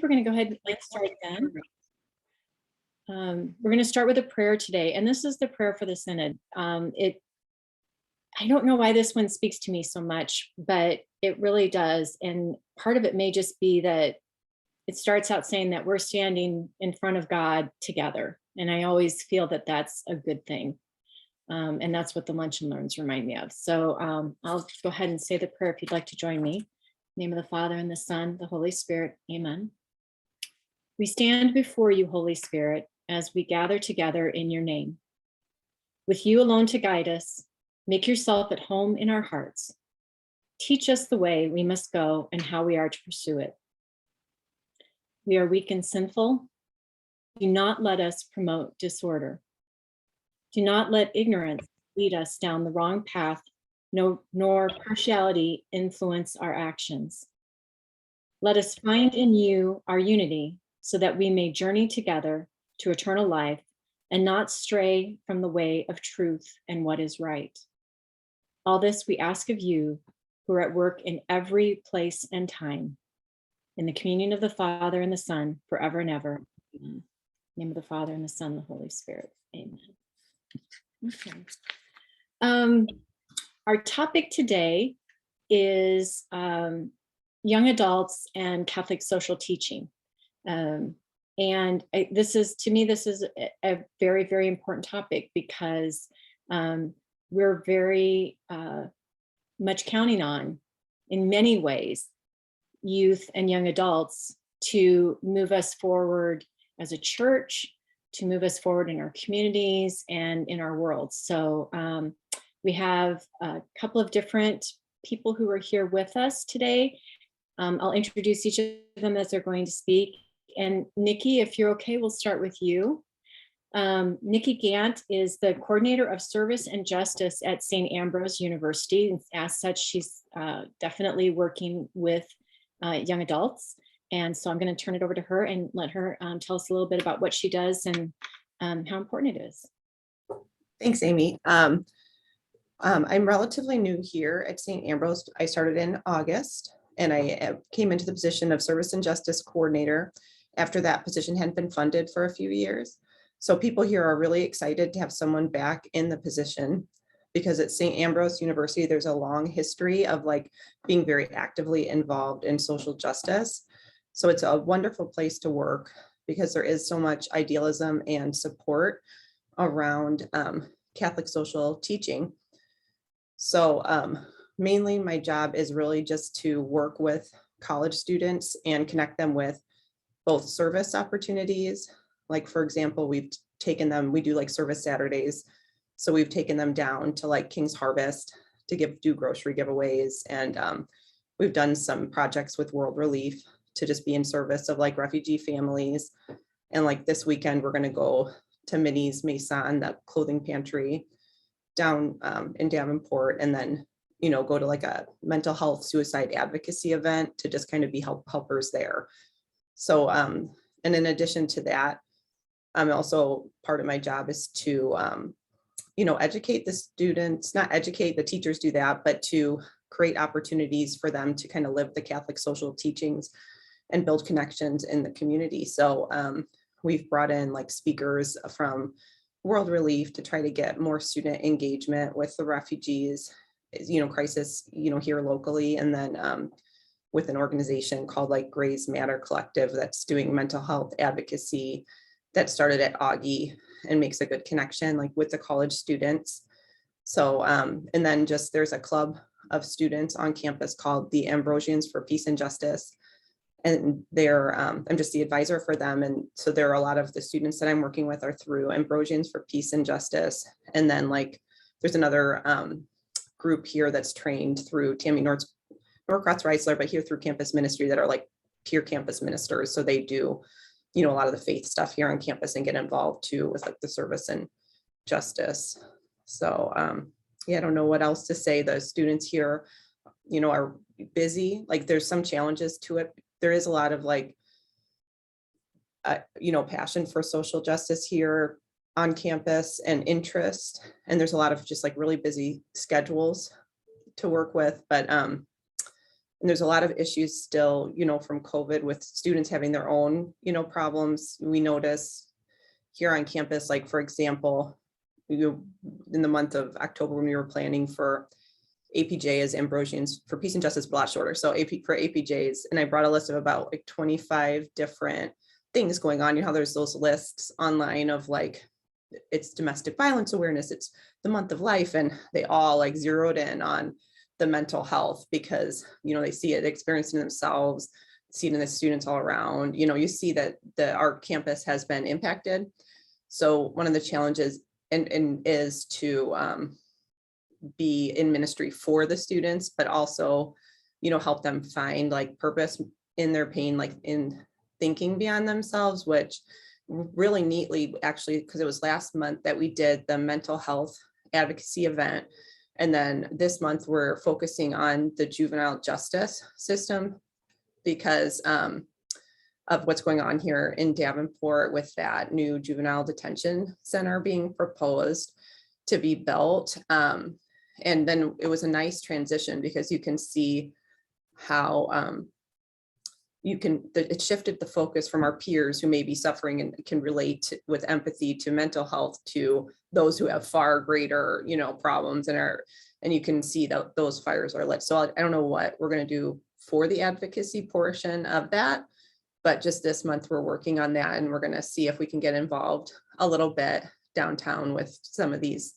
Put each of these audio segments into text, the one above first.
we're going to go ahead and let's start then. We're going to start with a prayer today, and this is the prayer for the Synod. I don't know why this one speaks to me so much, but it really does. And part of it may just be that it starts out saying that we're standing in front of God together. And I always feel that that's a good thing. And that's what the Lunch and Learns remind me of. So I'll go ahead and say the prayer if you'd like to join me. In the name of the Father and the Son, the Holy Spirit. Amen. We stand before you, Holy Spirit, as we gather together in your name. With you alone to guide us, make yourself at home in our hearts. Teach us the way we must go and how we are to pursue it. We are weak and sinful. Do not let us promote disorder. Do not let ignorance lead us down the wrong path, nor partiality influence our actions. Let us find in you our unity so that we may journey together to eternal life and not stray from the way of truth and what is right. All this we ask of you, who are at work in every place and time, in the communion of the Father and the Son, forever and ever. Amen. In the name of the Father and the Son, the Holy Spirit. Amen. Okay. Our topic today is young adults and Catholic social teaching. This is a very, very important topic because we're very much counting on, in many ways, youth and young adults to move us forward as a church, to move us forward in our communities and in our world. So we have a couple of different people who are here with us today. I'll introduce each of them as they're going to speak. And Nikki, if you're okay, we'll start with you. Nikki Gant is the coordinator of service and justice at St. Ambrose University. And as such, she's definitely working with young adults. And so I'm going to turn it over to her and let her tell us a little bit about what she does and how important it is. Thanks, Amy. I'm relatively new here at St. Ambrose. I started in August, and I came into the position of service and justice coordinator after that position hadn't been funded for a few years. So people here are really excited to have someone back in the position, because at St. Ambrose University, there's a long history of being very actively involved in social justice. So it's a wonderful place to work because there is so much idealism and support around Catholic social teaching. So mainly my job is really just to work with college students and connect them with both service opportunities. Like, for example, we do service Saturdays. So we've taken them down to King's Harvest to do grocery giveaways. And we've done some projects with World Relief to just be in service of refugee families. And this weekend, we're going to go to Minnie's Maison, that clothing pantry down in Davenport, and then, go to a mental health suicide advocacy event to just kind of be helpers there. So, and in addition to that, I'm also, part of my job is to, educate the students, not educate, the teachers do that, but to create opportunities for them to kind of live the Catholic social teachings and build connections in the community. So we've brought in speakers from World Relief to try to get more student engagement with the refugees, crisis, here locally. And then with an organization called Grays Matter Collective that's doing mental health advocacy that started at Augie and makes a good connection with the college students. So, and then there's a club of students on campus called the Ambrosians for Peace and Justice. And I'm just the advisor for them. And so there are a lot of the students that I'm working with are through Ambrosians for Peace and Justice. And then there's another group here that's trained through Tammy Norcross Reisler, but here through campus ministry that are peer campus ministers. So they do, a lot of the faith stuff here on campus and get involved too with the service and justice. So yeah, I don't know what else to say. The students here, are busy. There's some challenges to it. There is a lot of passion for social justice here on campus and interest. And there's a lot of just really busy schedules to work with. But And there's a lot of issues still, from COVID with students having their own, problems. We notice here on campus, like, for example, in the month of October, when we were planning for APJ as Ambrosians for Peace and Justice, a lot shorter. So for APJs, and I brought a list of about like 25 different things going on. How there's those lists online of like, it's domestic violence awareness, it's the month of life, and they all like zeroed in on the mental health because, they see it experiencing themselves, see it in the students all around. You see that our campus has been impacted. So one of the challenges and is to be in ministry for the students, but also, help them find like purpose in their pain, like in thinking beyond themselves, which really neatly, actually, because it was last month that we did the mental health advocacy event. And then this month we're focusing on the juvenile justice system because of what's going on here in Davenport with that new juvenile detention center being proposed to be built. And then it was a nice transition because you can see how it shifted the focus from our peers who may be suffering and can relate with empathy to mental health to those who have far greater, problems and you can see that those fires are lit. So I don't know what we're going to do for the advocacy portion of that, but just this month we're working on that, and we're going to see if we can get involved a little bit downtown with some of these,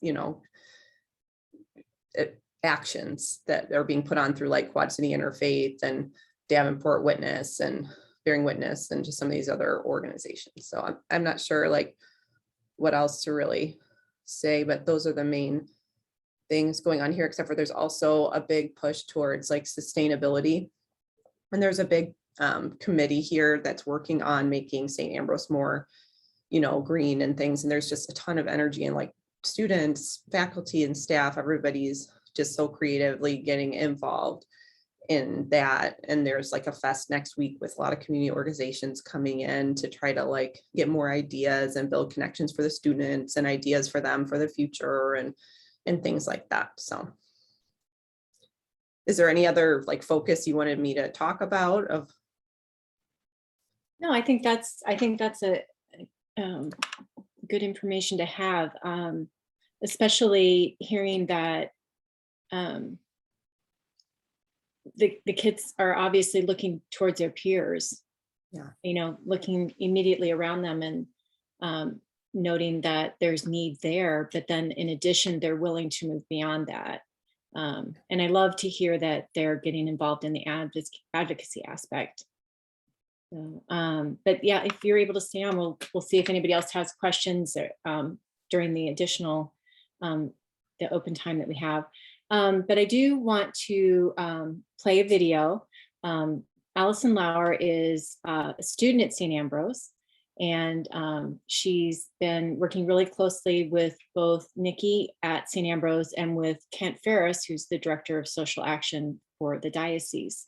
actions that are being put on through like Quad City Interfaith and Davenport Witness and Bearing Witness and just some of these other organizations. So I'm not sure like what else to really say, but those are the main things going on here, except for there's also a big push towards like sustainability. And there's a big committee here that's working on making St. Ambrose more, green and things. And there's just a ton of energy and like students, faculty and staff, everybody's just so creatively getting involved in that. And there's like a fest next week with a lot of community organizations coming in to try to like get more ideas and build connections for the students and ideas for them for the future and things like that. So is there any other like focus you wanted me to talk about of? No, I think that's a good information to have, especially hearing that the kids are obviously looking towards their peers, looking immediately around them and noting that there's need there, but then in addition, they're willing to move beyond that. And I love to hear that they're getting involved in the advocacy aspect. So, but yeah, if you're able to stay on, we'll see if anybody else has questions during the additional, the open time that we have. But I do want to play a video. Allison Lauer is a student at St. Ambrose, and she's been working really closely with both Nikki at St. Ambrose and with Kent Ferris, who's the director of social action for the diocese.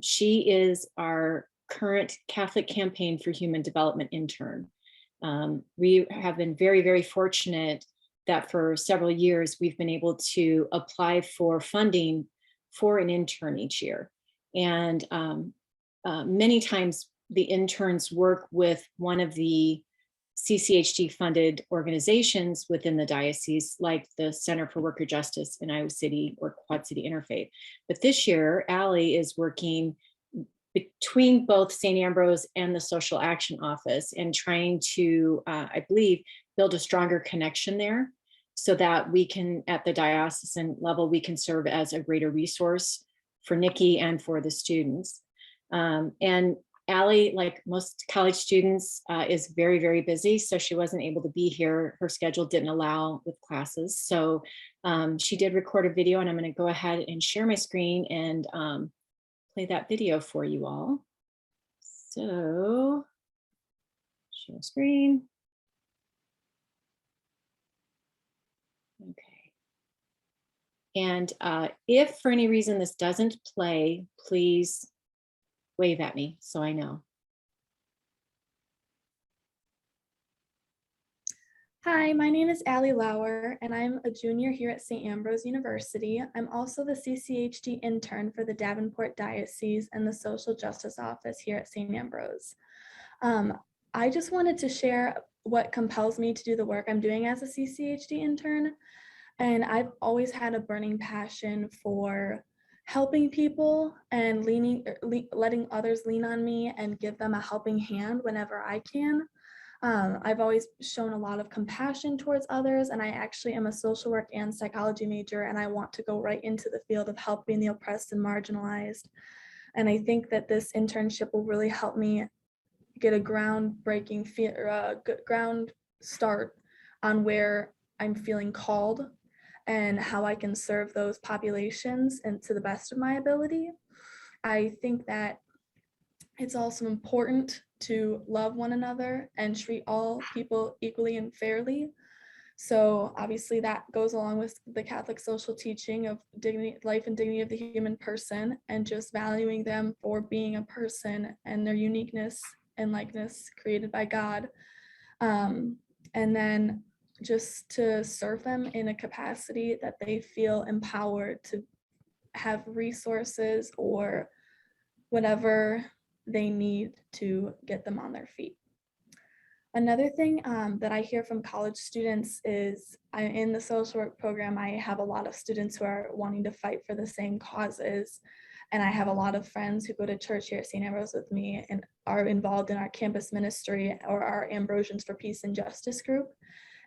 She is our current Catholic Campaign for Human Development intern. We have been very, very fortunate that for several years we've been able to apply for funding for an intern each year. And many times the interns work with one of the CCHD funded organizations within the diocese, like the Center for Worker Justice in Iowa City or Quad City Interfaith. But this year, Allie is working between both St. Ambrose and the Social Action Office and trying to, I believe, build a stronger connection there so that we can, at the diocesan level, we can serve as a greater resource for Nikki and for the students. And Allie, like most college students, is very, very busy, so she wasn't able to be here. Her schedule didn't allow with classes. So she did record a video, and I'm going to go ahead and share my screen and play that video for you all. So share screen. Okay. And if for any reason this doesn't play, please wave at me so I know. Hi, my name is Allie Lauer, and I'm a junior here at St. Ambrose University. I'm also the CCHD intern for the Davenport Diocese and the Social Justice Office here at St. Ambrose. I just wanted to share what compels me to do the work I'm doing as a CCHD intern. And I've always had a burning passion for helping people and letting others lean on me and give them a helping hand whenever I can. I've always shown a lot of compassion towards others, and I actually am a social work and psychology major, and I want to go right into the field of helping the oppressed and marginalized. And I think that this internship will really help me get a groundbreaking good ground start on where I'm feeling called and how I can serve those populations and to the best of my ability. I think that it's also important to love one another and treat all people equally and fairly. So obviously that goes along with the Catholic social teaching of dignity, life and dignity of the human person, and just valuing them for being a person and their uniqueness and likeness created by God. And then just to serve them in a capacity that they feel empowered to have resources or whatever they need to get them on their feet. Another thing that I hear from college students is in the social work program, I have a lot of students who are wanting to fight for the same causes. And I have a lot of friends who go to church here at St. Ambrose with me and are involved in our campus ministry or our Ambrosians for Peace and Justice group.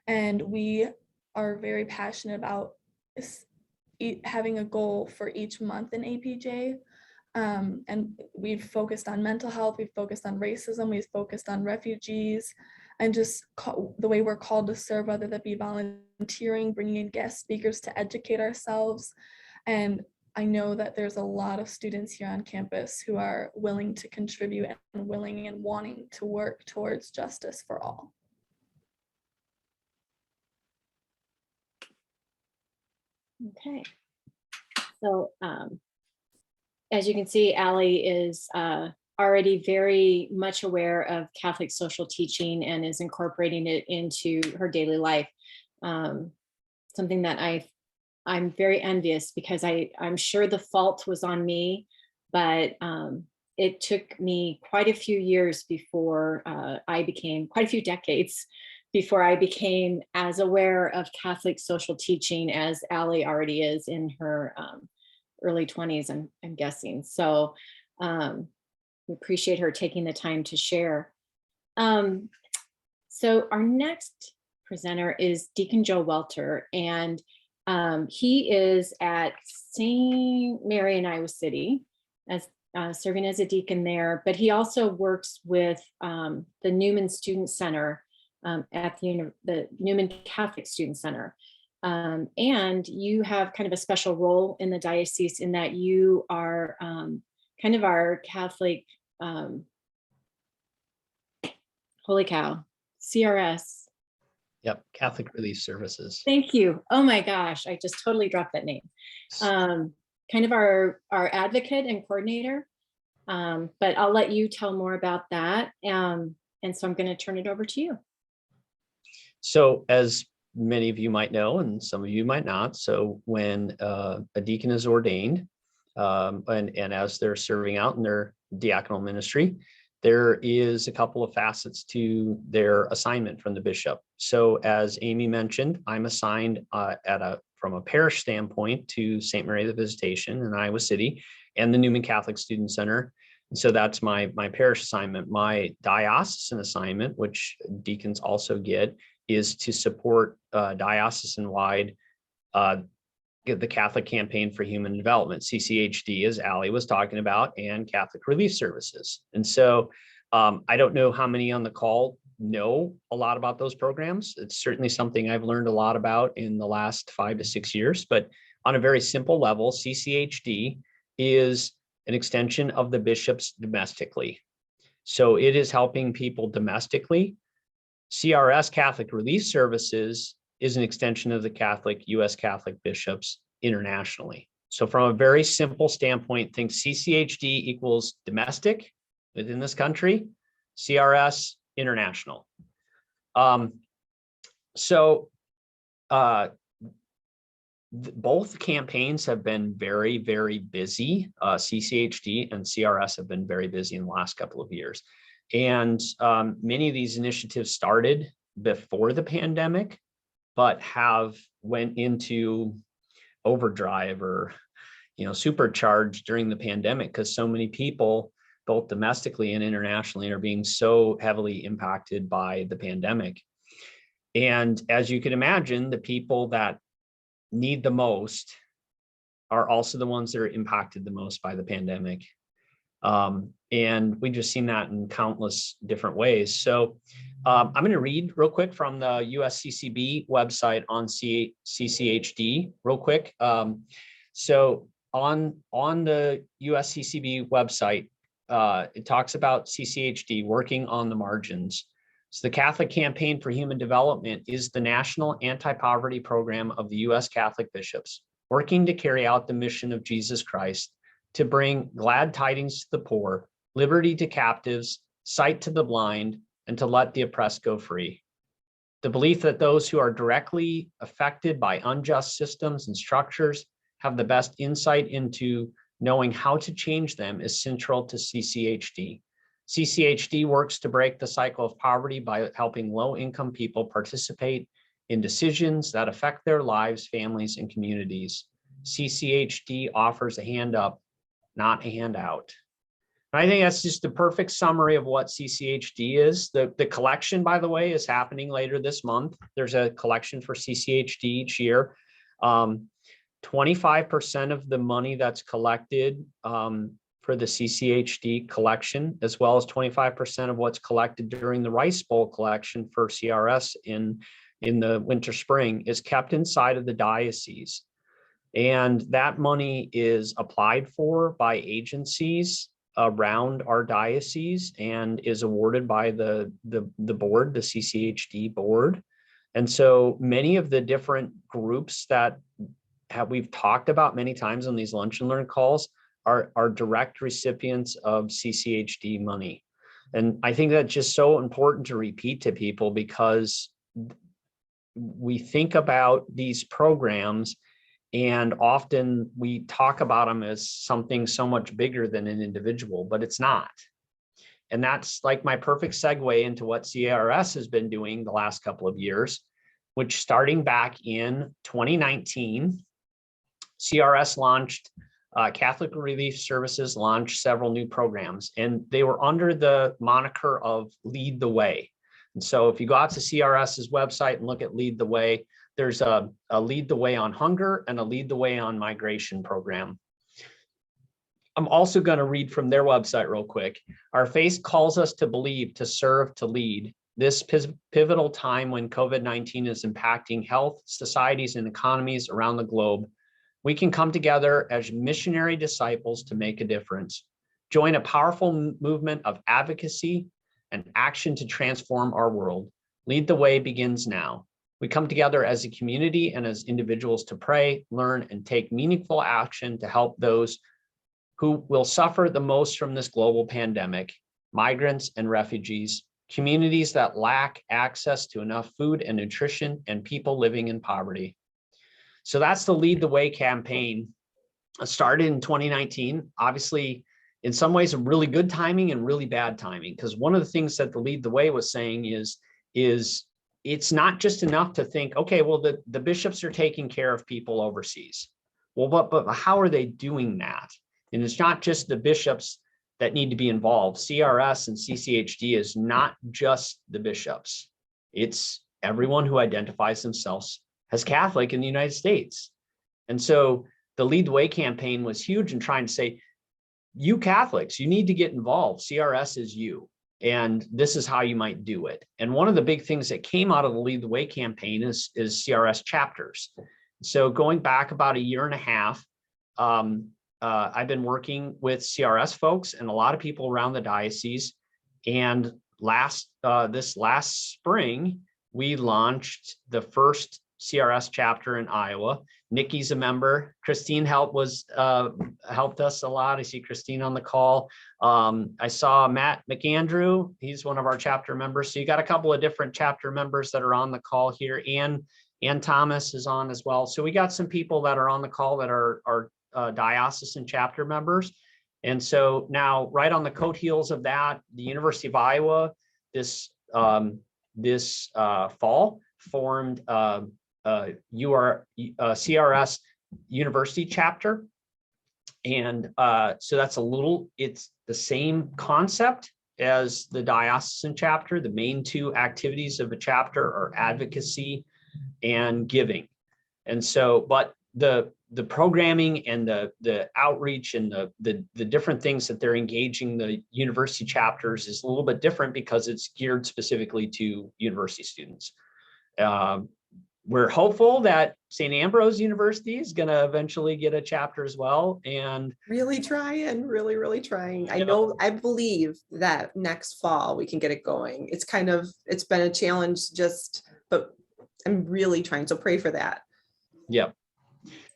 And we are very passionate about having a goal for each month in APJ. And we've focused on mental health, we've focused on racism, we've focused on refugees, and just the way we're called to serve, whether that be volunteering, bringing in guest speakers to educate ourselves. And I know that there's a lot of students here on campus who are willing to contribute and willing and wanting to work towards justice for all. Okay. So, as you can see, Allie is already very much aware of Catholic social teaching and is incorporating it into her daily life. Something that I'm very envious, because I'm sure the fault was on me, but it took me quite a few years before quite a few decades before I became as aware of Catholic social teaching as Allie already is in her early 20s, I'm guessing. So we appreciate her taking the time to share. So our next presenter is Deacon Joe Welter, and he is at St. Mary in Iowa City as serving as a deacon there, but he also works with the Newman Student Center at the Newman Catholic Student Center. And you have kind of a special role in the diocese in that you are kind of our Catholic, holy cow, CRS. Yep, Catholic Relief Services. Thank you. Oh my gosh, I just totally dropped that name. Kind of our advocate and coordinator, but I'll let you tell more about that. And so I'm going to turn it over to you. So as many of you might know, and some of you might not, so when a deacon is ordained, and as they're serving out in their diaconal ministry, there is a couple of facets to their assignment from the bishop. So as Amy mentioned, I'm assigned from a parish standpoint to St. Mary of the Visitation in Iowa City and the Newman Catholic Student Center. And so that's my parish assignment. My diocesan assignment, which deacons also get, is to support diocesan-wide the Catholic Campaign for Human Development, CCHD, as Allie was talking about, and Catholic Relief Services. And so I don't know how many on the call know a lot about those programs. It's certainly something I've learned a lot about in the last 5 to 6 years, but on a very simple level, CCHD is an extension of the bishops domestically. So it is helping people domestically. CRS, Catholic Relief Services, is an extension of the U.S. Catholic bishops internationally. So from a very simple standpoint, think CCHD equals domestic within this country, CRS international. So both campaigns have been very, very busy. CCHD and CRS have been very busy in the last couple of years. And many of these initiatives started before the pandemic, but have went into overdrive or, supercharged during the pandemic, because so many people, both domestically and internationally, are being so heavily impacted by the pandemic. And as you can imagine, the people that need the most are also the ones that are impacted the most by the pandemic. And we've just seen that in countless different ways. So I'm going to read real quick from the USCCB website on CCHD real quick. So on the USCCB website, it talks about CCHD working on the margins. So the Catholic Campaign for Human Development is the national anti-poverty program of the U.S. Catholic bishops, working to carry out the mission of Jesus Christ to bring glad tidings to the poor, liberty to captives, sight to the blind, and to let the oppressed go free. The belief that those who are directly affected by unjust systems and structures have the best insight into knowing how to change them is central to CCHD. CCHD works to break the cycle of poverty by helping low-income people participate in decisions that affect their lives, families, and communities. CCHD offers a hand up, not a handout. I think that's just the perfect summary of what CCHD is. The collection, by the way, is happening later this month. There's a collection for CCHD each year. 25% of the money that's collected for the CCHD collection, as well as 25% of what's collected during the Rice Bowl collection for CRS in the winter spring, is kept inside of the diocese. And that money is applied for by agencies around our diocese and is awarded by the board, the CCHD board. And so many of the different groups that we've talked about many times on these lunch and learn calls are direct recipients of CCHD money. And I think that's just so important to repeat to people, because we think about these programs and often we talk about them as something so much bigger than an individual, but it's not. And that's like my perfect segue into what CRS has been doing the last couple of years, which starting back in 2019, CRS launched, Catholic Relief Services launched several new programs, and they were under the moniker of Lead the Way. And so if you go out to CRS's website and look at Lead the Way, there's a Lead the Way on hunger and a Lead the Way on migration program. I'm also going to read from their website real quick. Our faith calls us to believe, to serve, to lead. This pivotal time when COVID-19 is impacting health, societies, and economies around the globe, we can come together as missionary disciples to make a difference. Join a powerful movement of advocacy and action to transform our world. Lead the Way begins now. We come together as a community and as individuals to pray, learn, and take meaningful action to help those who will suffer the most from this global pandemic: migrants and refugees, communities that lack access to enough food and nutrition, and people living in poverty. So that's the Lead the Way campaign. It started in 2019, obviously, in some ways, a really good timing and really bad timing, because one of the things that the Lead the Way was saying is it's not just enough to think, okay, well, the bishops are taking care of people overseas. Well, but how are they doing that? And it's not just the bishops that need to be involved. CRS and CCHD is not just the bishops. It's everyone who identifies themselves as Catholic in the United States. And so the Lead the Way campaign was huge in trying to say, you Catholics, you need to get involved. CRS is you, and this is how you might do it. And one of the big things that came out of the Lead the Way campaign is Crs Chapters. So going back about a year and a half, I've been working with CRS folks and a lot of people around the diocese. And this last spring, we launched the first CRS chapter in Iowa. Nikki's a member. Christine helped us a lot. I see Christine on the call. I saw Matt McAndrew. He's one of our chapter members. So you got a couple of different chapter members that are on the call here. Ann Thomas is on as well. So we got some people that are on the call that are diocesan chapter members. And so now, right on the coat heels of that, the University of Iowa this fall formed CRS University Chapter. And so that's it's the same concept as the diocesan chapter. The main two activities of a chapter are advocacy and giving. And so, but the programming and the outreach and the different things that they're engaging the university chapters is a little bit different because it's geared specifically to university students. We're hopeful that St. Ambrose University is going to eventually get a chapter as well. And really trying. I believe that next fall we can get it going. It's been a challenge but I'm really trying. So pray for that. Yep.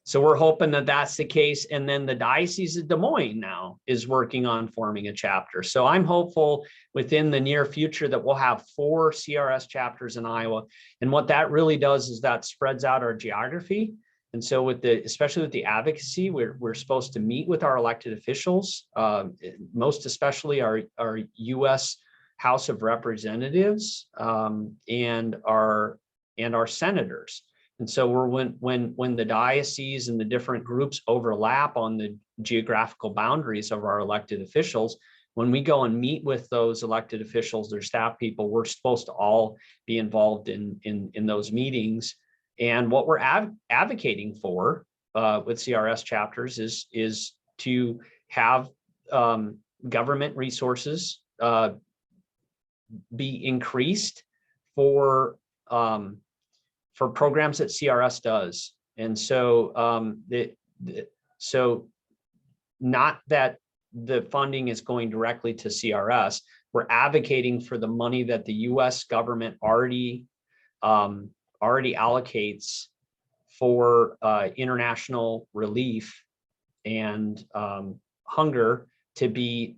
So we're hoping that that's the case. And then the Diocese of Des Moines now is working on forming a chapter. So I'm hopeful within the near future that we'll have 4 CRS chapters in Iowa. And what that really does is that spreads out our geography. And so especially with the advocacy, we're supposed to meet with our elected officials, most especially our U.S. House of Representatives and our senators. And so when the diocese and the different groups overlap on the geographical boundaries of our elected officials, when we go and meet with those elected officials, their staff people, we're supposed to all be involved in those meetings. And what we're advocating for with CRS chapters is to have government resources be increased for programs that CRS does. And so so not that the funding is going directly to CRS, we're advocating for the money that the US government already allocates for international relief and hunger to be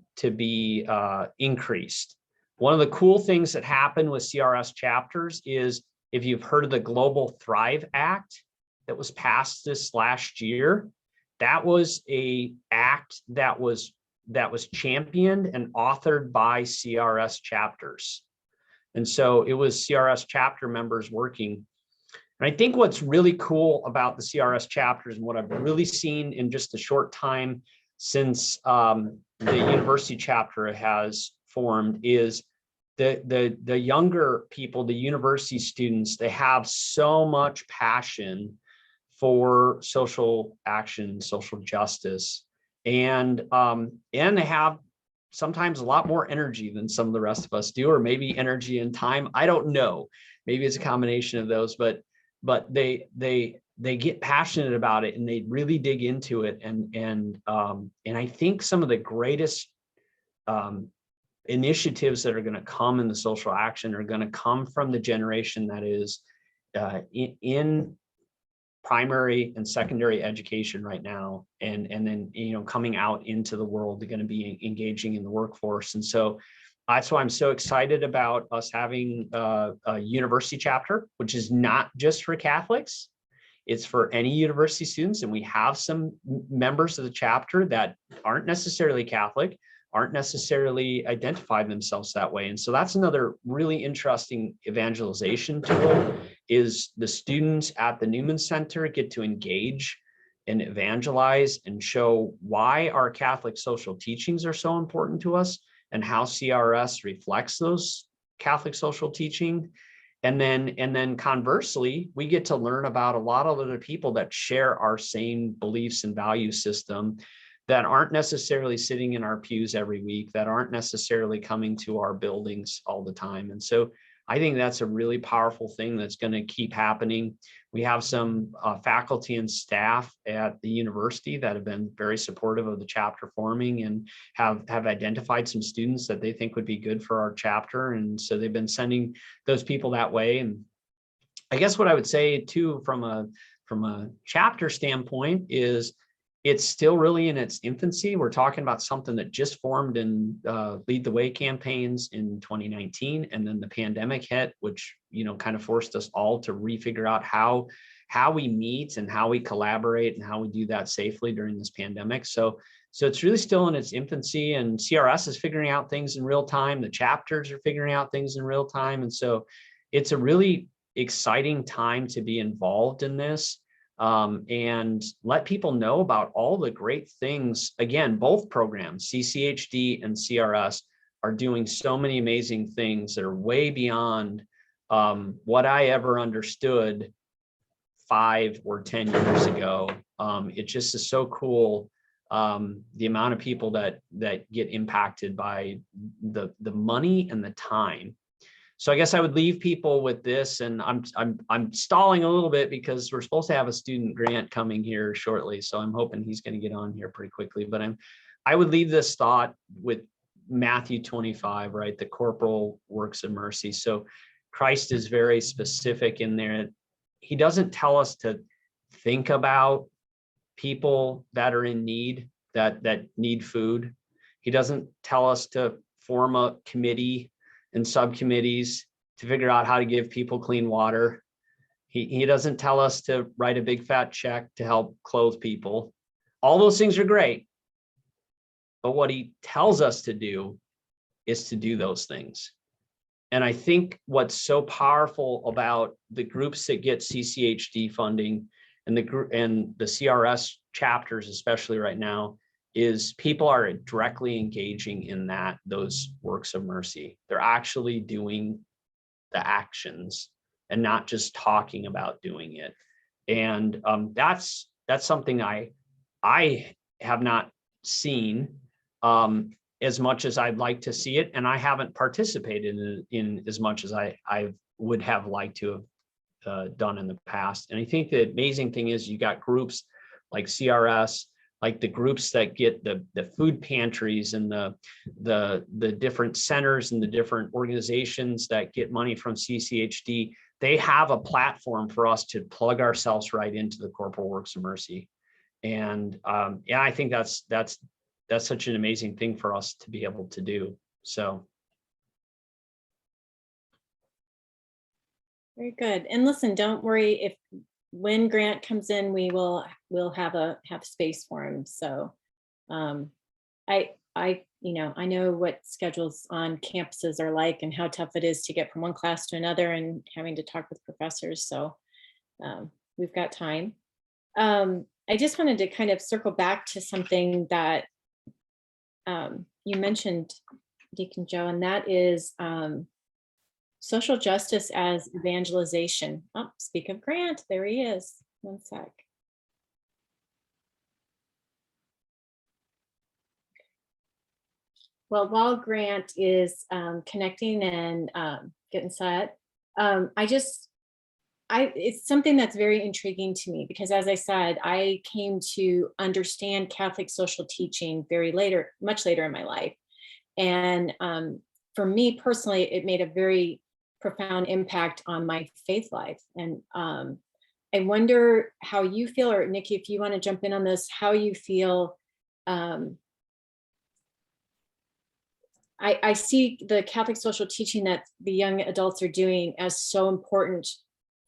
increased. One of the cool things that happened with CRS chapters is, if you've heard of the Global Thrive Act that was passed this last year, that was an act that was championed and authored by CRS chapters. And so it was CRS chapter members working. And I think what's really cool about the CRS chapters and what I've really seen in just a short time since the university chapter has formed is the younger people, the university students, they have so much passion for social action, social justice, and they have sometimes a lot more energy than some of the rest of us do, or maybe energy and time. I don't know. Maybe it's a combination of those, but they get passionate about it and they really dig into it. And I think some of the greatest initiatives that are going to come in the social action are going to come from the generation that is in primary and secondary education right now, and then coming out into the world. They're going to be engaging in the workforce. And so that's why I'm so excited about us having a university chapter, which is not just for Catholics. It's for any university students. And we have some members of the chapter that aren't necessarily Catholic, aren't necessarily identify themselves that way. And so that's another really interesting evangelization tool, is the students at the Newman Center get to engage and evangelize and show why our Catholic social teachings are so important to us and how CRS reflects those Catholic social teaching. And then conversely, we get to learn about a lot of other people that share our same beliefs and value system, that aren't necessarily sitting in our pews every week, that aren't necessarily coming to our buildings all the time. And so I think that's a really powerful thing that's going to keep happening. We have some faculty and staff at the university that have been very supportive of the chapter forming and have identified some students that they think would be good for our chapter. And so they've been sending those people that way. And I guess what I would say too, from a chapter standpoint, is it's still really in its infancy. We're talking about something that just formed in Lead the Way campaigns in 2019, and then the pandemic hit, which kind of forced us all to refigure out how we meet and how we collaborate and how we do that safely during this pandemic. So it's really still in its infancy, and CRS is figuring out things in real time. The chapters are figuring out things in real time, and so it's a really exciting time to be involved in this. And let people know about all the great things. Again, both programs, CCHD and CRS, are doing so many amazing things that are way beyond what I ever understood 5 or 10 years ago. It just is so cool, the amount of people that get impacted by the money and the time. So I guess I would leave people with this, and I'm stalling a little bit because we're supposed to have a student Grant coming here shortly. So I'm hoping he's going to get on here pretty quickly, but I would leave this thought with Matthew 25, right? The corporal works of mercy. So Christ is very specific in there. He doesn't tell us to think about people that are in need, that need food. He doesn't tell us to form a committee and subcommittees to figure out how to give people clean water. He doesn't tell us to write a big fat check to help clothe people. All those things are great. But what he tells us to do is to do those things. And I think what's so powerful about the groups that get CCHD funding and the CRS chapters, especially right now, is people are directly engaging in those works of mercy. They're actually doing the actions and not just talking about doing it. And that's something I have not seen as much as I'd like to see it, and I haven't participated in as much as I would have liked to have done in the past. And I think the amazing thing is you got groups like CRS, like the groups that get the food pantries and the different centers and the different organizations that get money from CCHD. They have a platform for us to plug ourselves right into the corporal works of mercy. And I think that's such an amazing thing for us to be able to do. So. Very good. And listen, don't worry, when Grant comes in, we'll have space for him. So I know what schedules on campuses are like and how tough it is to get from one class to another and having to talk with professors. So we've got time. I just wanted to kind of circle back to something that you mentioned, Deacon Joe, and that is social justice as evangelization. Oh, speak of Grant, there he is. One sec. Well, while Grant is connecting and getting set, it's something that's very intriguing to me because, as I said, I came to understand Catholic social teaching much later in my life. And for me personally, it made a very profound impact on my faith life. And I wonder how you feel, or Nikki, if you want to jump in on this, how you feel. I see the Catholic social teaching that the young adults are doing as so important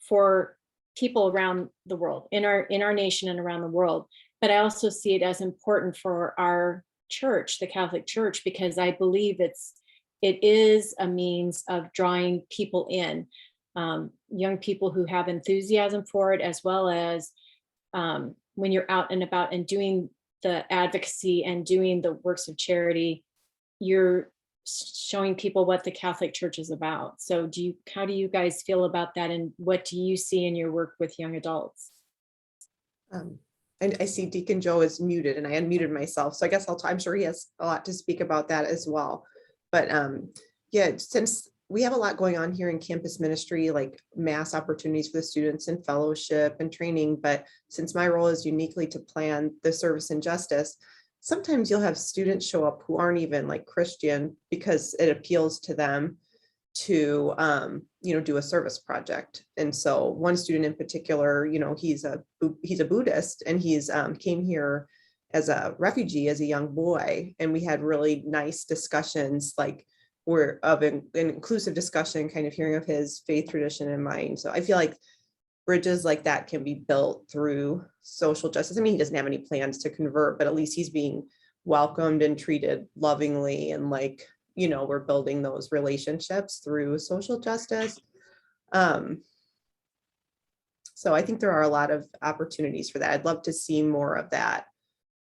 for people around the world, in our nation and around the world. But I also see it as important for our church, the Catholic Church, because I believe it is a means of drawing people in, young people who have enthusiasm for it, as well as when you're out and about and doing the advocacy and doing the works of charity, you're showing people what the Catholic Church is about. So how do you guys feel about that? And what do you see in your work with young adults? And I see Deacon Joe is muted, and I unmuted myself. So I guess I'm sure he has a lot to speak about that as well. But since we have a lot going on here in campus ministry, like mass opportunities for the students and fellowship and training, but since my role is uniquely to plan the service and justice, sometimes you'll have students show up who aren't even like Christian because it appeals to them. to, do a service project. And so one student in particular, he's a Buddhist, and he's came here as a refugee, as a young boy. And we had really nice discussions, like an inclusive discussion, kind of hearing of his faith tradition and mine. So I feel like bridges like that can be built through social justice. I mean, he doesn't have any plans to convert, but at least he's being welcomed and treated lovingly, and we're building those relationships through social justice. So I think there are a lot of opportunities for that. I'd love to see more of that,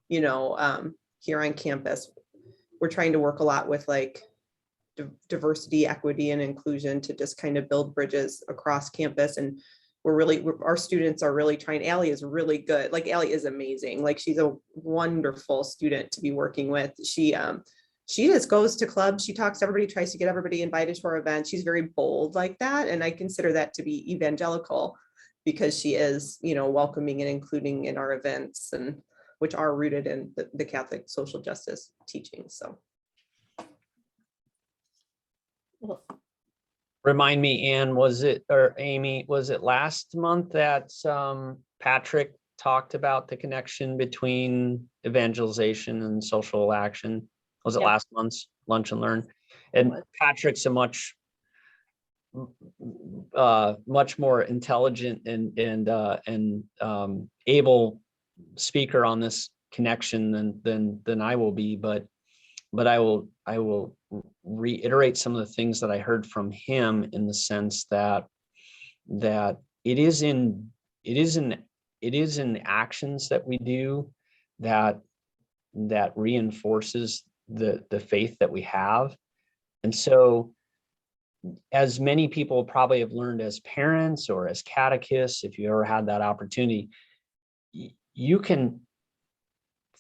here on campus. We're trying to work a lot with diversity, equity, and inclusion to just kind of build bridges across campus. And our students are really trying. Allie is really good. Allie is amazing. She's a wonderful student to be working with. She just goes to clubs. She talks to everybody, tries to get everybody invited to our events. She's very bold like that. And I consider that to be evangelical, because she is, welcoming and including in our events, and which are rooted in the Catholic social justice teachings. So. Well, Remind me, Ann, Amy, was it last month that Patrick talked about the connection between evangelization and social action? Was it last month's Lunch and Learn? And Patrick's a much more intelligent and able speaker on this connection than I will be, but I will reiterate some of the things that I heard from him, in the sense that it is in actions that we do that reinforces the faith that we have. And so, as many people probably have learned as parents or as catechists, if you ever had that opportunity, you can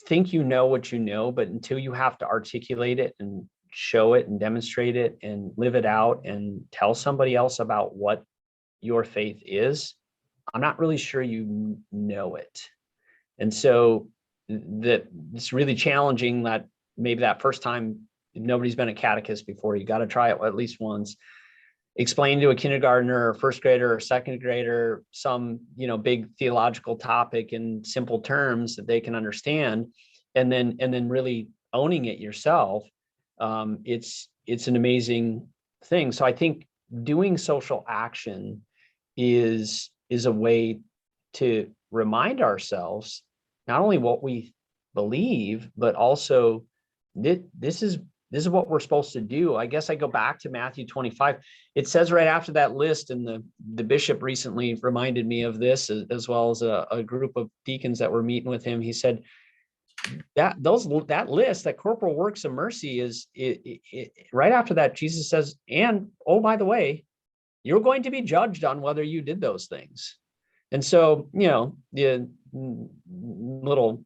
think you know what you know, but until you have to articulate it and show it and demonstrate it and live it out and tell somebody else about what your faith is, I'm not really sure you know it. And so it's really challenging that maybe that first time, if nobody's been a catechist before, you got to try it at least once. Explain to a kindergartner or first grader or second grader some, big theological topic in simple terms that they can understand, and then really owning it yourself. It's an amazing thing. So I think doing social action is a way to remind ourselves not only what we believe, but also this is what we're supposed to do. I guess I go back to Matthew 25. It says right after that list, and the bishop recently reminded me of this, as well as a group of deacons that were meeting with him. He said that list, that corporal works of mercy, is right after that. Jesus says, and oh, by the way, you're going to be judged on whether you did those things. And so, the little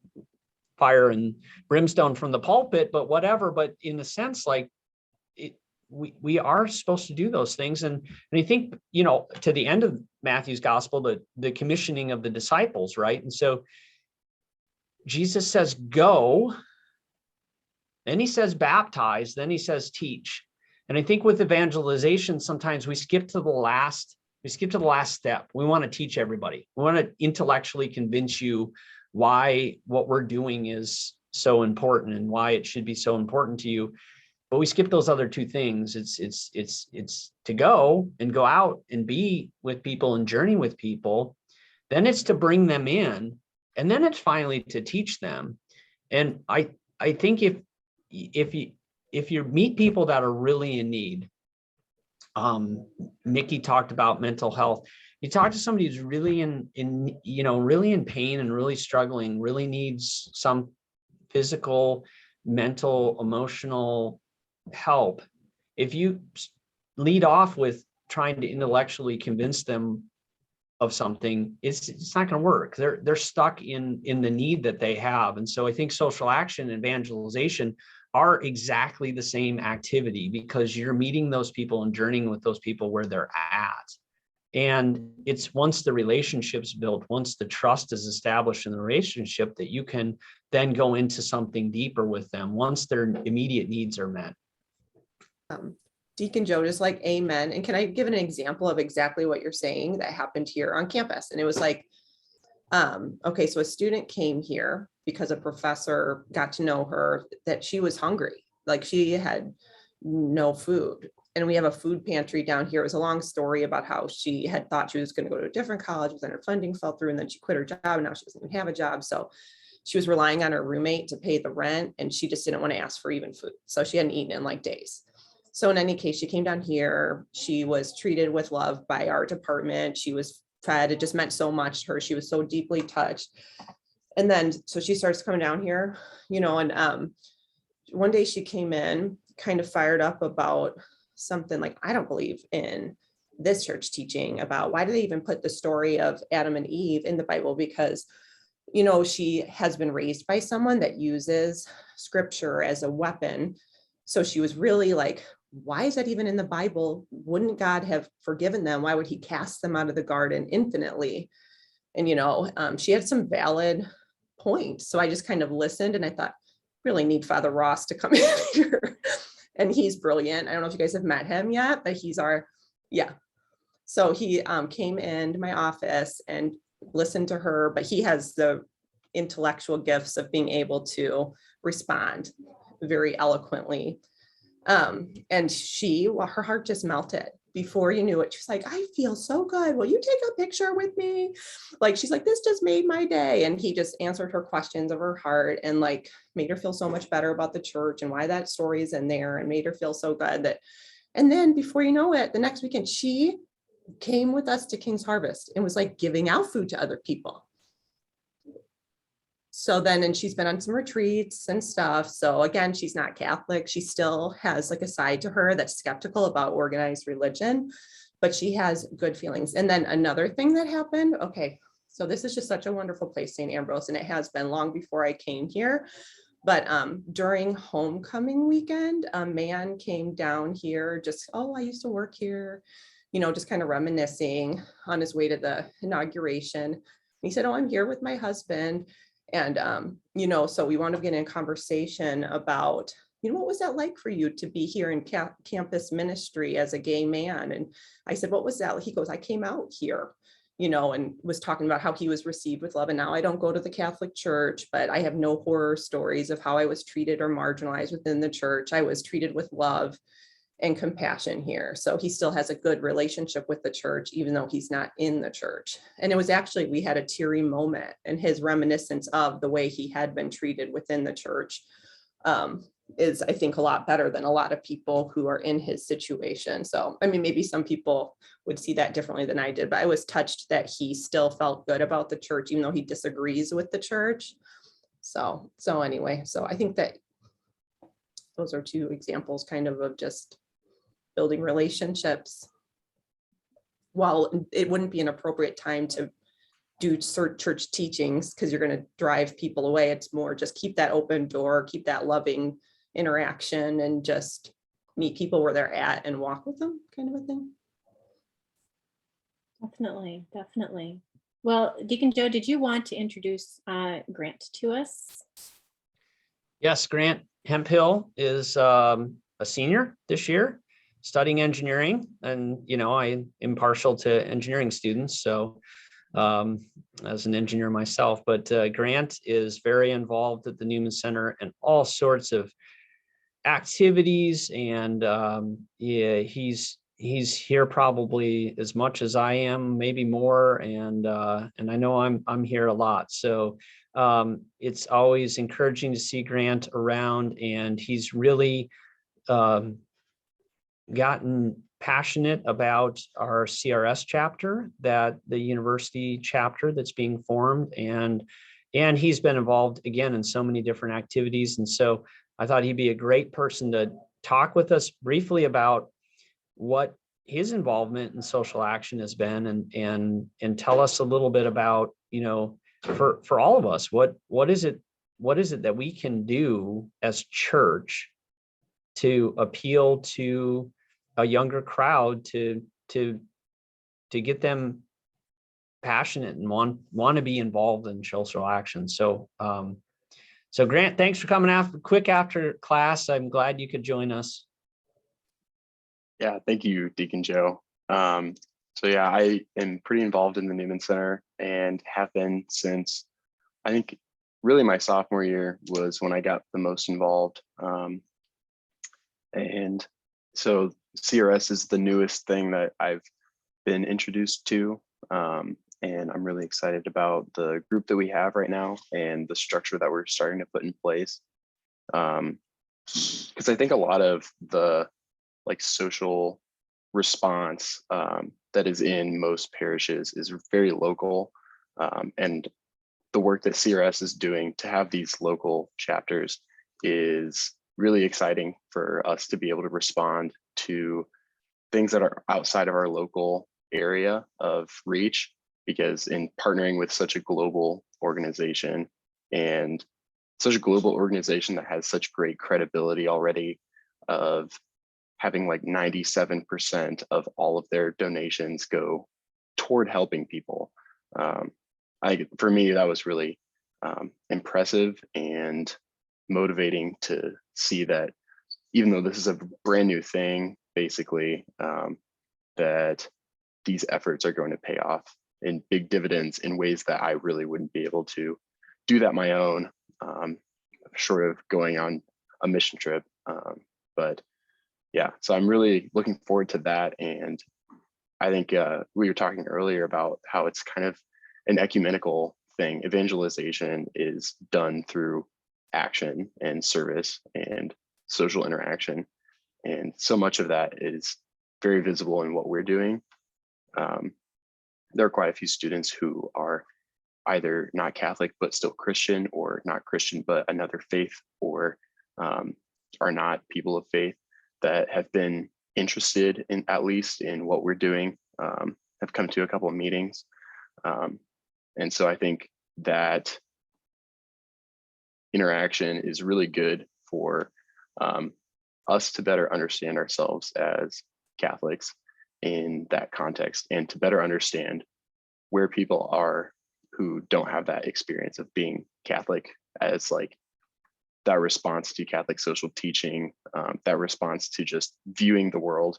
fire and brimstone from the pulpit, but whatever. But in a sense, we are supposed to do those things. And I think, to the end of Matthew's gospel, the commissioning of the disciples, right? And so Jesus says, go, then he says, baptize, then he says, teach. And I think with evangelization, sometimes we skip to the last step. We want to teach everybody. We want to intellectually convince you why what we're doing is so important and why it should be so important to you. But we skip those other two things. It's to go out and be with people and journey with people. Then it's to bring them in, and then it's finally to teach them. And I think if you meet people that are really in need, Nikki talked about mental health. You talk to somebody who's really really in pain and really struggling, really needs some physical, mental, emotional help. If you lead off with trying to intellectually convince them of something, it's not going to work. They're stuck in the need that they have. And so I think social action and evangelization are exactly the same activity, because you're meeting those people and journeying with those people where they're at. And it's once the relationship's built, once the trust is established in the relationship, that you can then go into something deeper with them once their immediate needs are met. Deacon Joe just like, amen. And can I give an example of exactly what you're saying that happened here on campus? And it was like, okay, so a student came here because a professor got to know her that she was hungry, like she had no food. And we have a food pantry down here. It was a long story about how she had thought she was going to go to a different college, but then her funding fell through and then she quit her job and now she doesn't even have a job. So she was relying on her roommate to pay the rent and she just didn't want to ask for even food. So she hadn't eaten in like days. So in any case, she came down here. She was treated with love by our department. She was fed. It just meant so much to her. She was so deeply touched. And then, so she starts coming down here, and one day she came in kind of fired up about something like, I don't believe in this church teaching about why do they even put the story of Adam and Eve in the Bible? Because, she has been raised by someone that uses scripture as a weapon. So she was really like, why is that even in the Bible? Wouldn't God have forgiven them? Why would he cast them out of the garden infinitely? And, she had some valid points. So I just kind of listened and I thought, really need Father Ross to come in here. And he's brilliant. I don't know if you guys have met him yet, but so he came into my office and listened to her, but he has the intellectual gifts of being able to respond very eloquently. And her heart just melted. Before you knew it, she's like, I feel so good. Will you take a picture with me? Like, she's like, this just made my day. And he just answered her questions of her heart and like made her feel so much better about the church and why that story is in there and made her feel so good that, and then before you know it, the next weekend, she came with us to King's Harvest and was like giving out food to other people. So then, and she's been on some retreats and stuff. So again, she's not Catholic. She still has like a side to her that's skeptical about organized religion, but she has good feelings. And then another thing that happened, okay, so this is just such a wonderful place, St. Ambrose, and it has been long before I came here. But during homecoming weekend, a man came down here just, I used to work here, just kind of reminiscing on his way to the inauguration. He said, I'm here with my husband. And, so we wound up getting a conversation about, what was that like for you to be here in campus ministry as a gay man? And I said, what was that? He goes, I came out here, and was talking about how he was received with love. And now I don't go to the Catholic Church, but I have no horror stories of how I was treated or marginalized within the church. I was treated with love and compassion here. So he still has a good relationship with the church, even though he's not in the church. And it was actually, we had a teary moment, and his reminiscence of the way he had been treated within the church is, I think, a lot better than a lot of people who are in his situation. So, maybe some people would see that differently than I did, but I was touched that he still felt good about the church, even though he disagrees with the church. So anyway, so I think that those are two examples kind of just building relationships. While it wouldn't be an appropriate time to do church teachings because you're going to drive people away, it's more just keep that open door, keep that loving interaction, and just meet people where they're at and walk with them, kind of a thing. Definitely. Well, Deacon Joe, did you want to introduce Grant to us? Yes, Grant Hemphill is a senior this year, studying engineering, and I am partial to engineering students, so as an engineer myself, but Grant is very involved at the Newman Center and all sorts of activities, and he's here probably as much as I am, maybe more, and I know I'm here a lot, so it's always encouraging to see Grant around, and he's really gotten passionate about our CRS chapter, that the university chapter that's being formed, and he's been involved again in so many different activities. And so I thought he'd be a great person to talk with us briefly about what his involvement in social action has been, and tell us a little bit about, for all of us, what is it that we can do as church to appeal to a younger crowd, to get them passionate and want to be involved in social action. So Grant, thanks for coming quick after class. I'm glad you could join us. Yeah, thank you, Deacon Joe. So yeah, I am pretty involved in the Newman Center and have been since, I think really my sophomore year was when I got the most involved. And so CRS is the newest thing that I've been introduced to. And I'm really excited about the group that we have right now and the structure that we're starting to put in place. Because I think a lot of the like social response that is in most parishes is very local. And the work that CRS is doing to have these local chapters is really exciting for us to be able to respond to things that are outside of our local area of reach, because in partnering with such a global organization and such a global organization that has such great credibility already of having like 97% of all of their donations go toward helping people. For me, that was really impressive and motivating to see that even though this is a brand new thing, basically, that these efforts are going to pay off in big dividends in ways that I really wouldn't be able to do that my own, short of going on a mission trip. But yeah, so I'm really looking forward to that. And I think we were talking earlier about how it's kind of an ecumenical thing. Evangelization is done through action and service and social interaction. And so much of that is very visible in what we're doing. There are quite a few students who are either not Catholic, but still Christian, or not Christian, but another faith, or are not people of faith, that have been interested in, at least in what we're doing, have come to a couple of meetings. And so I think that interaction is really good for us to better understand ourselves as Catholics in that context, and to better understand where people are who don't have that experience of being Catholic, as like that response to Catholic social teaching, that response to just viewing the world.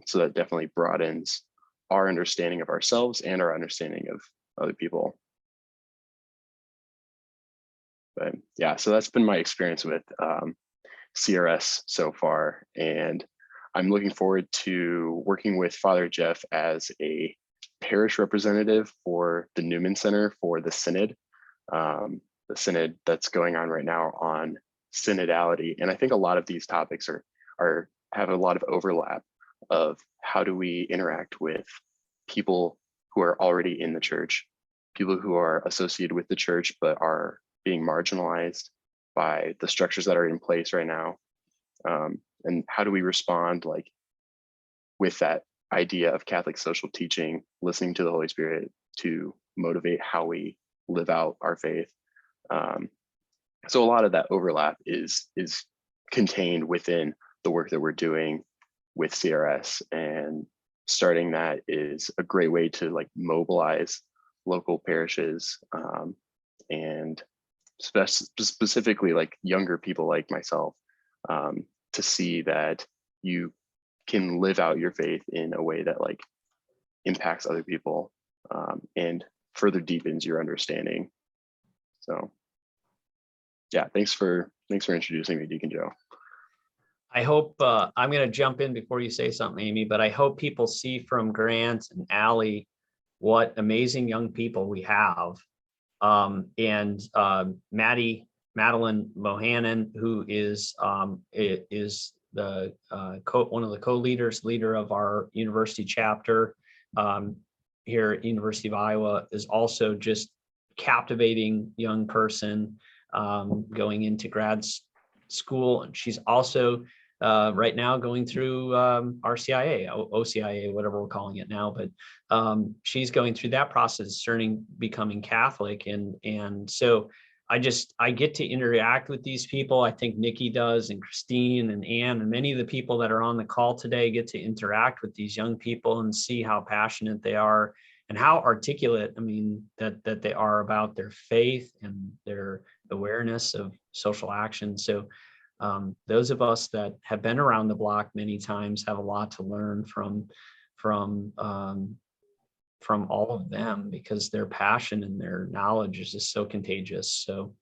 So that definitely broadens our understanding of ourselves and our understanding of other people. But yeah, so that's been my experience with CRS so far. And I'm looking forward to working with Father Jeff as a parish representative for the Newman Center for the Synod. The Synod that's going on right now on synodality. And I think a lot of these topics have a lot of overlap of how do we interact with people who are already in the church, people who are associated with the church but are being marginalized by the structures that are in place right now. And how do we respond like with that idea of Catholic social teaching, listening to the Holy Spirit to motivate how we live out our faith. So a lot of that overlap is contained within the work that we're doing with CRS, and starting that is a great way to like mobilize local parishes and specifically like younger people like myself, to see that you can live out your faith in a way that like impacts other people and further deepens your understanding. So yeah, thanks for introducing me, Deacon Joe. I hope I'm going to jump in before you say something, Amy, but I hope people see from Grant and Allie what amazing young people we have. And Madeline Mohannan, who is the one of the co-leaders, leader of our university chapter here at University of Iowa, is also just captivating young person going into grad school. And she's also right now going through RCIA, OCIA, whatever we're calling it now, but she's going through that process, becoming Catholic. And so I get to interact with these people. I think Nikki does, and Christine and Ann, and many of the people that are on the call today get to interact with these young people and see how passionate they are and how articulate, that they are about their faith and their awareness of social action. So those of us that have been around the block many times have a lot to learn from all of them, because their passion and their knowledge is just so contagious. So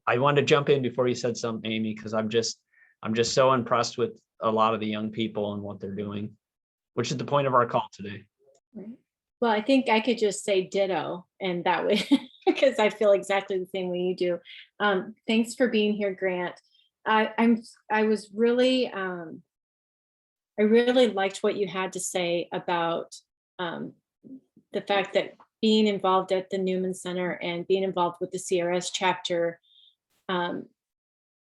I wanted to jump in before you said something, Amy, because I'm just so impressed with a lot of the young people and what they're doing, which is the point of our call today. Right. Well, I think I could just say ditto, and that way, because I feel exactly the same way you do. Thanks for being here, Grant. I really liked what you had to say about the fact that being involved at the Newman Center and being involved with the CRS chapter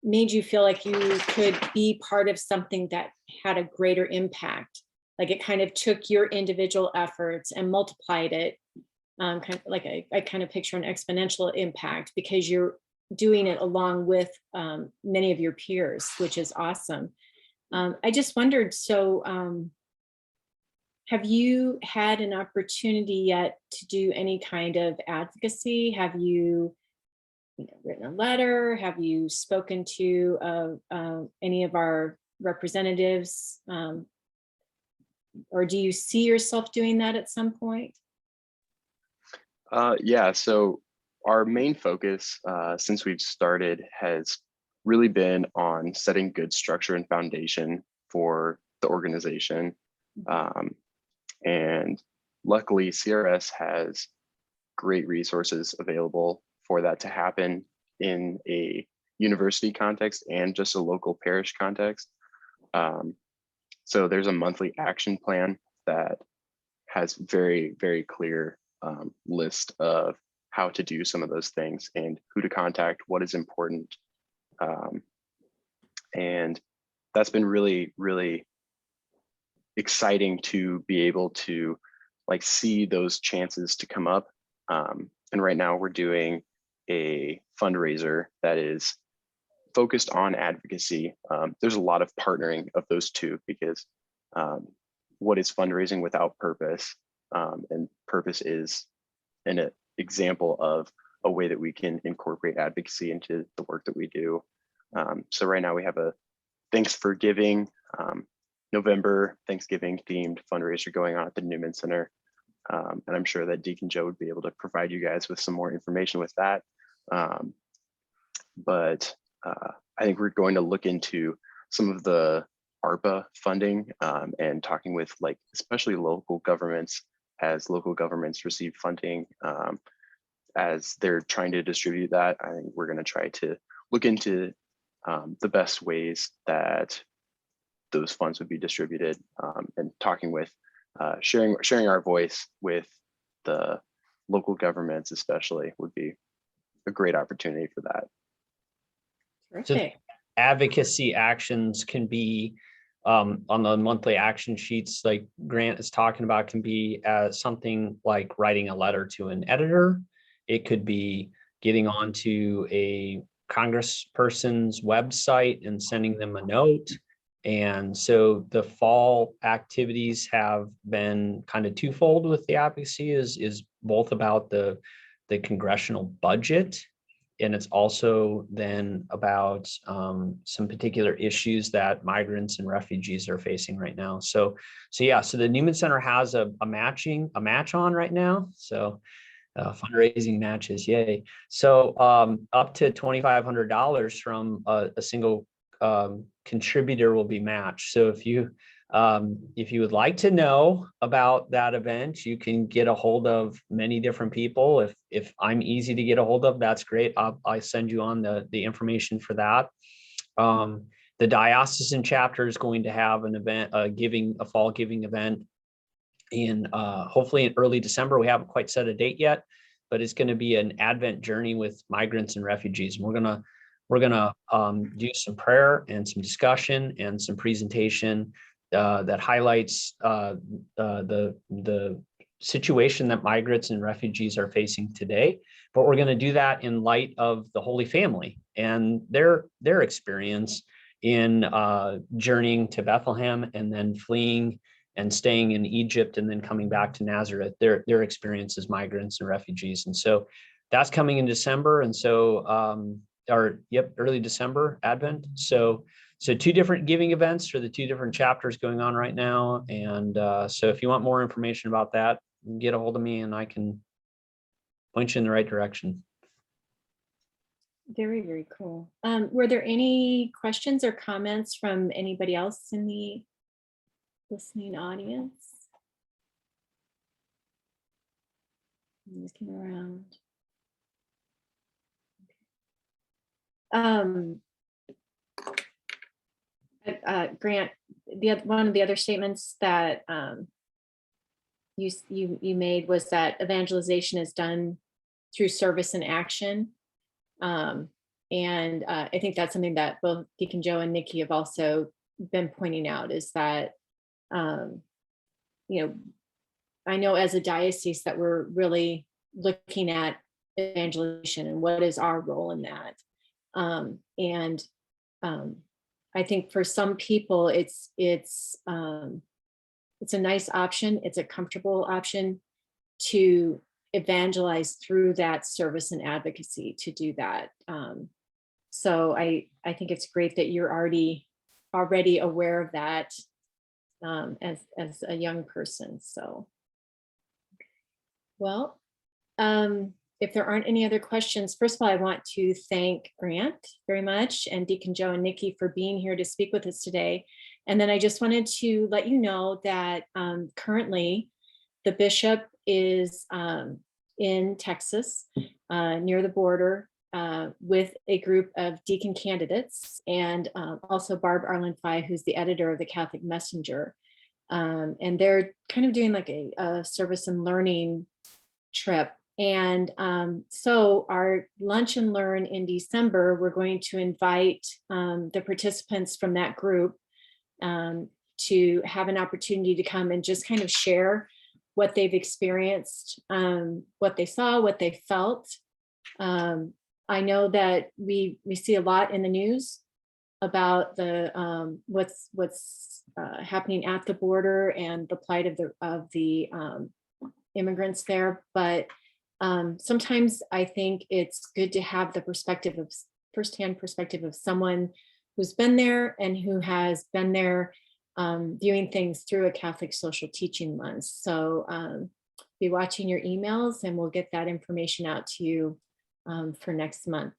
made you feel like you could be part of something that had a greater impact. Like it kind of took your individual efforts and multiplied it. Kind of like I kind of picture an exponential impact, because you're doing it along with many of your peers, which is awesome. I just wondered, so have you had an opportunity yet to do any kind of advocacy? Have you written a letter? Have you spoken to any of our representatives? Or do you see yourself doing that at some point? Yeah, so our main focus since we've started has really been on setting good structure and foundation for the organization. And luckily, CRS has great resources available for that to happen in a university context and just a local parish context. So there's a monthly action plan that has very, very clear list of how to do some of those things and who to contact, what is important. And that's been really, really exciting to be able to like see those chances to come up. And right now we're doing a fundraiser that is focused on advocacy. There's a lot of partnering of those two, because what is fundraising without purpose? And purpose is an example of a way that we can incorporate advocacy into the work that we do. So right now we have a Thanks for Giving, November Thanksgiving themed fundraiser going on at the Newman Center. And I'm sure that Deacon Joe would be able to provide you guys with some more information with that. But I think we're going to look into some of the ARPA funding and talking with like, especially local governments, as local governments receive funding, as they're trying to distribute that. I think we're going to try to look into the best ways that those funds would be distributed, and talking with sharing our voice with the local governments especially would be a great opportunity for that. Terrific. So advocacy actions can be on the monthly action sheets like Grant is talking about, can be something like writing a letter to an editor. It could be getting onto a congressperson's website and sending them a note. And so the fall activities have been kind of twofold with the advocacy, is both about the congressional budget, and it's also then about some particular issues that migrants and refugees are facing right now. So yeah, so the Newman Center has a match on right now. So fundraising matches, yay. So up to $2,500 from a single contributor will be matched. So if you would like to know about that event, you can get a hold of many different people. If I'm easy to get a hold of, that's great. I send you on the information for that. The diocesan chapter is going to have an event, a fall giving event in hopefully in early December. We haven't quite set a date yet, but it's going to be an Advent journey with migrants and refugees. And we're gonna do some prayer and some discussion and some presentation that highlights the situation that migrants and refugees are facing today. But we're going to do that in light of the Holy Family and their experience in journeying to Bethlehem and then fleeing and staying in Egypt and then coming back to Nazareth, their experience as migrants and refugees. And so that's coming in December. And so early December Advent. So two different giving events for the two different chapters going on right now. And so if you want more information about that, get a hold of me and I can point you in the right direction. Very, very cool. Were there any questions or comments from anybody else in the listening audience? I'm looking around. Grant, one of the other statements that you made was that evangelization is done through service and action. And I think that's something that both Deacon Joe and Nikki have also been pointing out, is that, I know as a diocese that we're really looking at evangelization and what is our role in that. I think for some people it's a nice option. It's a comfortable option to evangelize through that service and advocacy to do that. So I think it's great that you're already aware of that as a young person. So, well, if there aren't any other questions, first of all, I want to thank Grant very much and Deacon Joe and Nikki for being here to speak with us today. And then I just wanted to let you know that currently the bishop is in Texas near the border with a group of deacon candidates, and also Barb Arlen Fye, who's the editor of the Catholic Messenger. And they're kind of doing like a service and learning trip. And so our lunch and learn in December, we're going to invite the participants from that group to have an opportunity to come and just kind of share what they've experienced, what they saw, what they felt. I know that we see a lot in the news about the what's happening at the border and the plight of the immigrants there, but sometimes I think it's good to have the firsthand perspective of someone who's been there and who has been there viewing things through a Catholic social teaching lens. So be watching your emails and we'll get that information out to you for next month.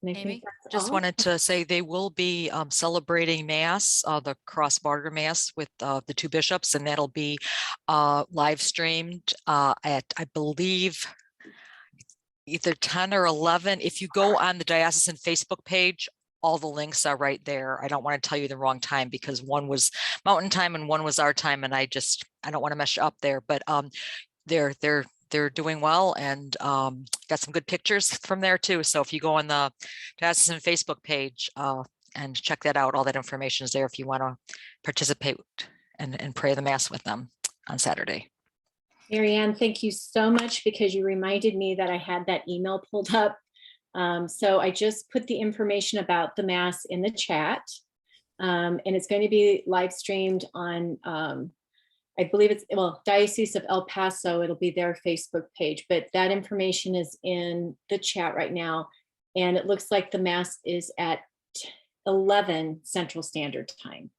Amy, just wanted to say they will be celebrating Mass, the cross-border Mass with the two bishops, and that'll be live streamed at, I believe, either 10 or 11. If you go on the diocesan Facebook page, all the links are right there. I don't want to tell you the wrong time because one was Mountain Time and one was our time, and I don't want to mess up there, but they're doing well and got some good pictures from there too. So if you go on the diocesan Facebook page and check that out, all that information is there if you want to participate and pray the Mass with them on Saturday. Marianne, thank you so much because you reminded me that I had that email pulled up. So I just put the information about the Mass in the chat, and it's going to be live streamed on I believe it's, Diocese of El Paso, it'll be their Facebook page, but that information is in the chat right now. And it looks like the Mass is at 11 Central Standard Time.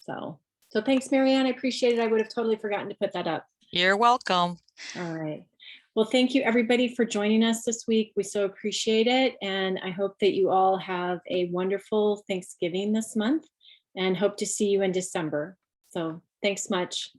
So thanks, Marianne, I appreciate it. I would have totally forgotten to put that up. You're welcome. All right. Well, thank you everybody for joining us this week. We so appreciate it. And I hope that you all have a wonderful Thanksgiving this month and hope to see you in December. So thanks much.